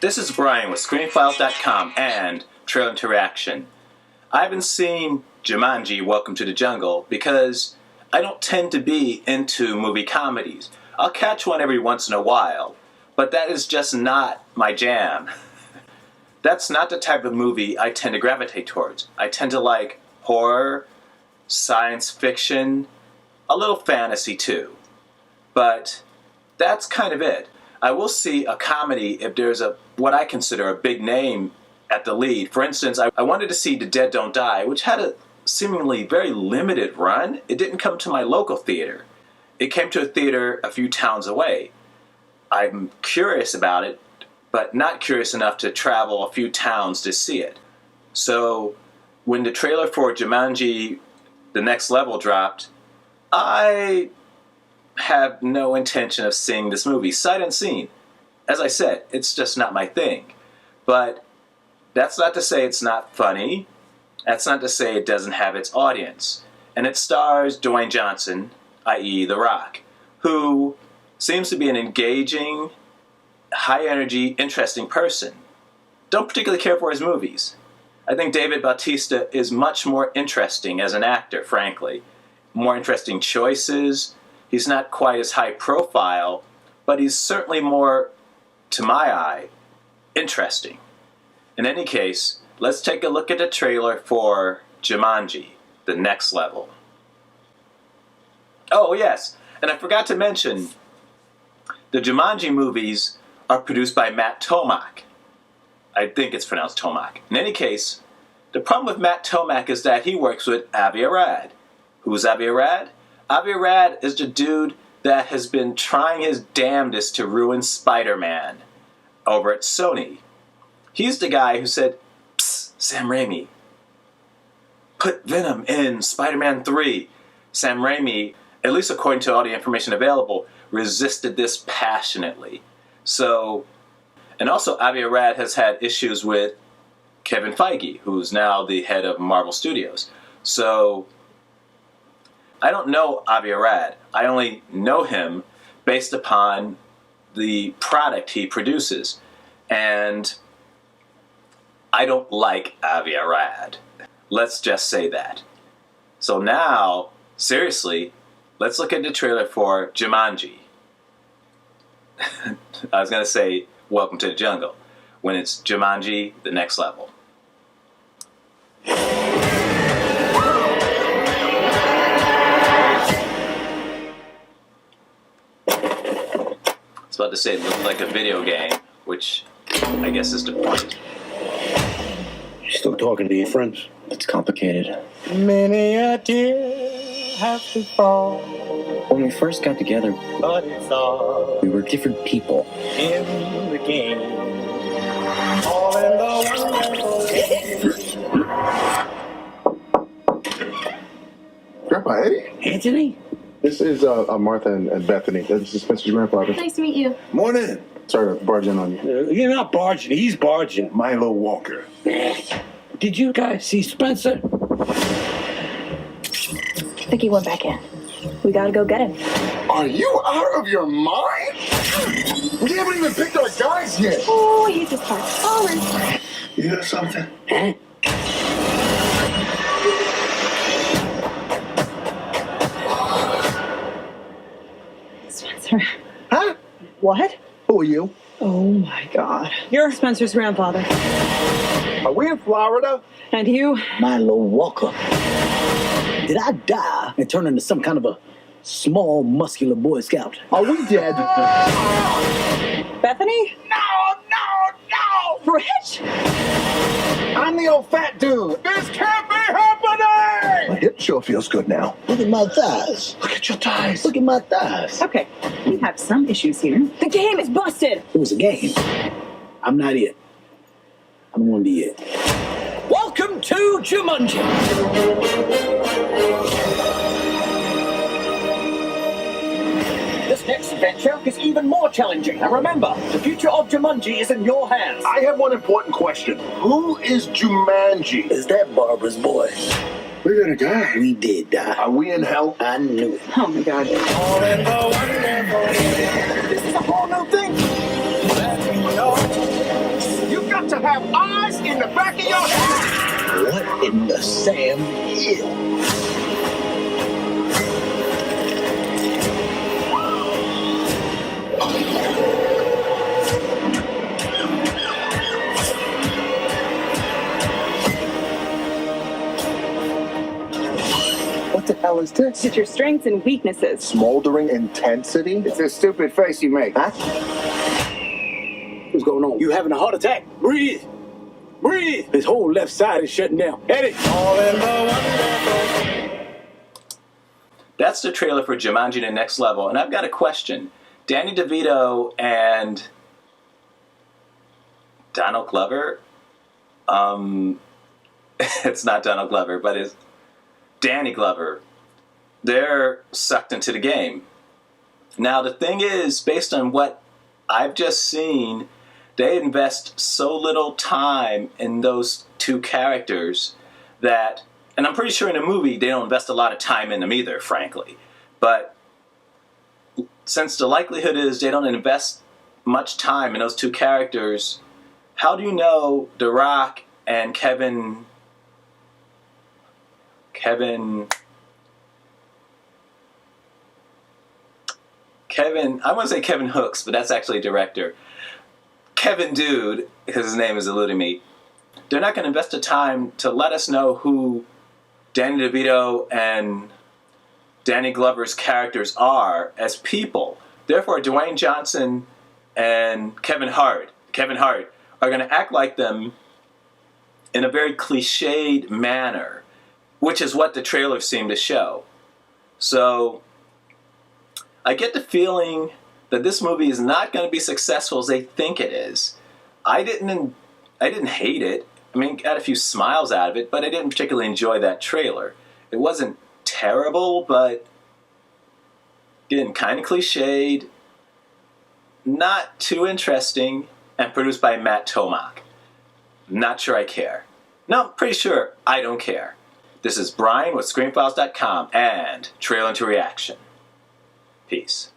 This is Brian with ScreenFiles.com and Trail Interaction. I haven't seen Jumanji, Welcome to the Jungle, because I don't tend to be into movie comedies. I'll catch one every once in a while, but that is just not my jam. That's not the type of movie I tend to gravitate towards. I tend to like horror, science fiction, a little fantasy too. But that's kind of it. I will see a comedy if there's what I consider a big name at the lead. For instance, I wanted to see The Dead Don't Die, which had a seemingly very limited run. It didn't come to my local theater. It came to a theater a few towns away. I'm curious about it, but not curious enough to travel a few towns to see it. So when the trailer for Jumanji, The Next Level dropped, I have no intention of seeing this movie, sight unseen. As I said, it's just not my thing. But that's not to say it's not funny. That's not to say it doesn't have its audience. And it stars Dwayne Johnson, i.e. The Rock, who seems to be an engaging, high-energy, interesting person. Don't particularly care for his movies. I think David Bautista is much more interesting as an actor, frankly. More interesting choices. He's not quite as high profile, but he's certainly more, to my eye, interesting. In any case, let's take a look at the trailer for Jumanji, The Next Level. Oh yes, and I forgot to mention, the Jumanji movies are produced by Matt Tomak. I think it's pronounced Tomak. In any case, the problem with Matt Tomak is that he works with Avi Arad. Who's Avi Arad? Avi Arad is the dude that has been trying his damnedest to ruin Spider-Man over at Sony. He's the guy who said, "Psst, Sam Raimi, put Venom in Spider-Man 3. Sam Raimi, at least according to all the information available, resisted this passionately. So, and also Avi Arad has had issues with Kevin Feige, who's now the head of Marvel Studios. So, I don't know Avi Arad. I only know him based upon the product he produces. And I don't like Avi Arad. Let's just say that. So now, seriously, let's look at the trailer for Jumanji. I was going to say, Welcome to the Jungle, when it's Jumanji, The Next Level. I was about to say it looked like a video game, which I guess is the point. You still talking to your friends? It's complicated. Many a tear has to fall. When we first got together, But it's all we were different people. in the game. All in the wonderful game. Grandpa Eddie? Anthony? This is Martha and Bethany. This is Spencer's grandfather. Nice to meet you. Morning. Sorry to barge in on you. You're not barging. He's barging. Milo Walker. Did you guys see Spencer? Vicky went back in. We gotta go get him. Are you out of your mind? We haven't even picked our guys yet. Oh, he's just falling. You hear something? Huh? Spencer. Huh? What? Who are you? Oh my God. You're Spencer's grandfather. Are we in Florida? And you? Milo Walker. Did I die and turn into some kind of a small, muscular Boy Scout? Are we dead? Bethany? No! Rich? I'm the old fat dude. This can't be happening! My hip sure feels good now. Look at my thighs. Look at your thighs. Look at my thighs. Okay, we have some issues here. The game is busted. It was a game. I'm not it. I don't want to be it. Welcome to Jumanji. This next adventure is even more challenging. Now remember, the future of Jumanji is in your hands. I have one important question. Who is Jumanji? Is that Barbara's boy? We're gonna die. We did die. Are we in hell? I knew it. Oh my God. All in the wonderful game. This is a whole new thing. That we know got to have eyes in the back of your head. What in the Sam Hill? What the hell is this? It's your strengths and weaknesses. Smoldering intensity? It's a stupid face you make. Huh? What's going on? You having a heart attack? Breathe. Breathe. His whole left side is shutting down. Eddie. That's the trailer for Jumanji: The Next Level, and I've got a question. Danny DeVito and Donald Glover? It's not Donald Glover, but it's Danny Glover. They're sucked into the game. Now, the thing is, based on what I've just seen, they invest so little time in those two characters that, and I'm pretty sure in a movie they don't invest a lot of time in them either, frankly. But since the likelihood is they don't invest much time in those two characters, how do you know The Rock and Kevin, I want to say Kevin Hooks, but that's actually a director. Kevin Dude, because his name is eluding me. They're not going to invest the time to let us know who Danny DeVito and Danny Glover's characters are as people. Therefore, Dwayne Johnson and Kevin Hart are going to act like them in a very cliched manner, which is what the trailer seemed to show. So I get the feeling that this movie is not going to be successful as they think it is. I didn't hate it. I mean, got a few smiles out of it, but I didn't particularly enjoy that trailer. It wasn't terrible, but again, kind of cliched, not too interesting, and produced by Matt Tomac. Not sure I care. No, pretty sure I don't care. This is Brian with ScreenFiles.com and Trailer to Reaction. Peace.